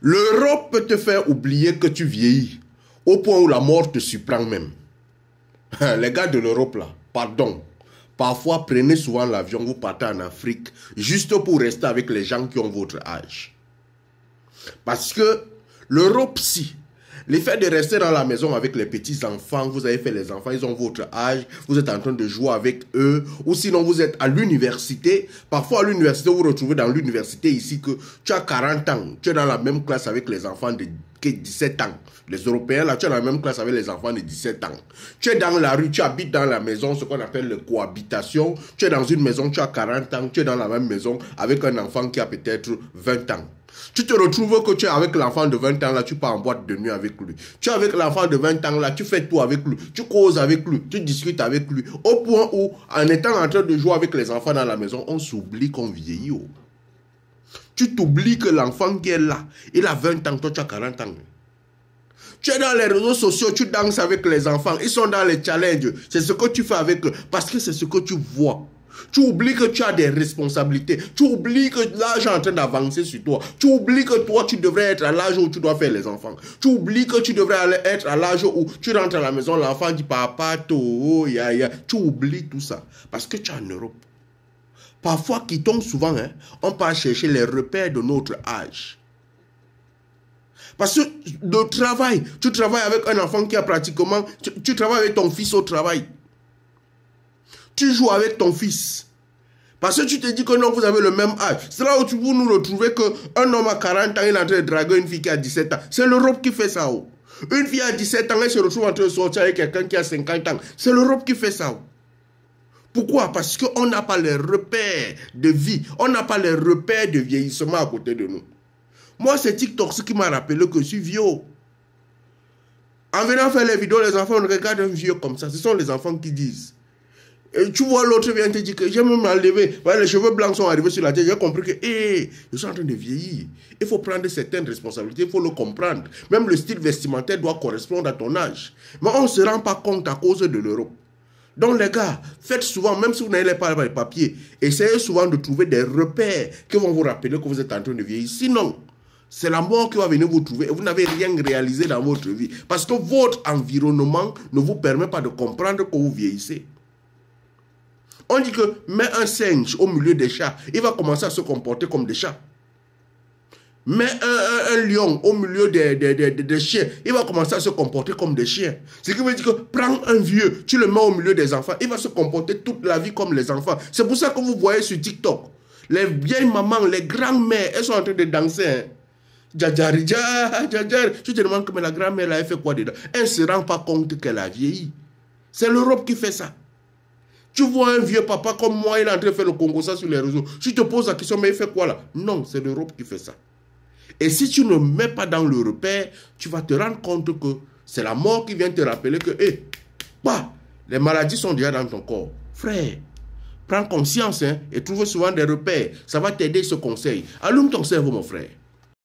L'Europe peut te faire oublier que tu vieillis, au point où la mort te surprend même. Les gars de l'Europe là, pardon. Parfois, prenez souvent l'avion, vous partez en Afrique, juste pour rester avec les gens qui ont votre âge. Parce que l'Europe, si, l'effet de rester dans la maison avec les petits-enfants, vous avez fait les enfants, ils ont votre âge, vous êtes en train de jouer avec eux, ou sinon vous êtes à l'université. Parfois à l'université, vous vous retrouvez dans l'université ici que tu as 40 ans, tu es dans la même classe avec les enfants de 17 ans. Les Européens, là, tu es dans la même classe avec les enfants de 17 ans. Tu es dans la rue, tu habites dans la maison, ce qu'on appelle la cohabitation. Tu es dans une maison, tu as 40 ans, tu es dans la même maison avec un enfant qui a peut-être 20 ans. Tu te retrouves que tu es avec l'enfant de 20 ans là, tu pars en boîte de nuit avec lui. Tu es avec l'enfant de 20 ans là, tu fais tout avec lui. Tu causes avec lui, tu discutes avec lui. Au point où, en étant en train de jouer avec les enfants dans la maison, on s'oublie qu'on vieillit. Oh. Tu t'oublies que l'enfant qui est là, il a 20 ans, toi tu as 40 ans. Tu es dans les réseaux sociaux, tu danses avec les enfants. Ils sont dans les challenges. C'est ce que tu fais avec eux. Parce que c'est ce que tu vois. Tu oublies que tu as des responsabilités. Tu oublies que l'âge est en train d'avancer sur toi. Tu oublies que toi, tu devrais être à l'âge où tu dois faire les enfants. Tu oublies que tu devrais être à l'âge où tu rentres à la maison, l'enfant dit papa, to, ya, ya. Tu oublies tout ça. Parce que tu es en Europe. Parfois, qui tombe souvent, hein, on part chercher les repères de notre âge. Parce que le travail, tu travailles avec un enfant qui a pratiquement... Tu travailles avec ton fils au travail. Tu joues avec ton fils. Parce que tu te dis que non, vous avez le même âge. C'est là où vous nous retrouvez qu'un homme à 40 ans, il est en train de draguer une fille qui a 17 ans. C'est l'Europe qui fait ça. Oh. Une fille à 17 ans, elle se retrouve en train de sortir avec quelqu'un qui a 50 ans. C'est l'Europe qui fait ça. Oh. Pourquoi? Parce qu'on n'a pas les repères de vie. On n'a pas les repères de vieillissement à côté de nous. Moi, c'est TikTok ce qui m'a rappelé que je suis vieux. En venant faire les vidéos, les enfants regardent un vieux comme ça. Ce sont les enfants qui disent. Et tu vois, l'autre vient te dire que j'ai même enlevé. Voilà, les cheveux blancs sont arrivés sur la tête. J'ai compris que, je suis en train de vieillir. Il faut prendre certaines responsabilités, il faut le comprendre. Même le style vestimentaire doit correspondre à ton âge. Mais on ne se rend pas compte à cause de l'Europe. Donc les gars, faites souvent, même si vous n'avez pas les papiers, essayez souvent de trouver des repères qui vont vous rappeler que vous êtes en train de vieillir. Sinon, c'est la mort qui va venir vous trouver et vous n'avez rien réalisé dans votre vie. Parce que votre environnement ne vous permet pas de comprendre que vous vieillissez. On dit que mets un singe au milieu des chats, il va commencer à se comporter comme des chats. Mets un lion au milieu des chiens, il va commencer à se comporter comme des chiens. Ce qui veut dire que prends un vieux, tu le mets au milieu des enfants, il va se comporter toute la vie comme les enfants. C'est pour ça que vous voyez sur TikTok, les vieilles mamans, les grands-mères, elles sont en train de danser. Hein. Djadjari, djadjari. Tu te demandes que la grand-mère, elle a fait quoi dedans? Elle ne se rend pas compte qu'elle a vieilli. C'est l'Europe qui fait ça. Tu vois un vieux papa comme moi, il est en train de faire le Congo ça sur les réseaux. Tu te poses la question, mais il fait quoi là? Non, c'est l'Europe qui fait ça. Et si tu ne mets pas dans le repère, tu vas te rendre compte que c'est la mort qui vient te rappeler que, les maladies sont déjà dans ton corps. Frère, prends conscience hein, et trouve souvent des repères. Ça va t'aider ce conseil. Allume ton cerveau, mon frère.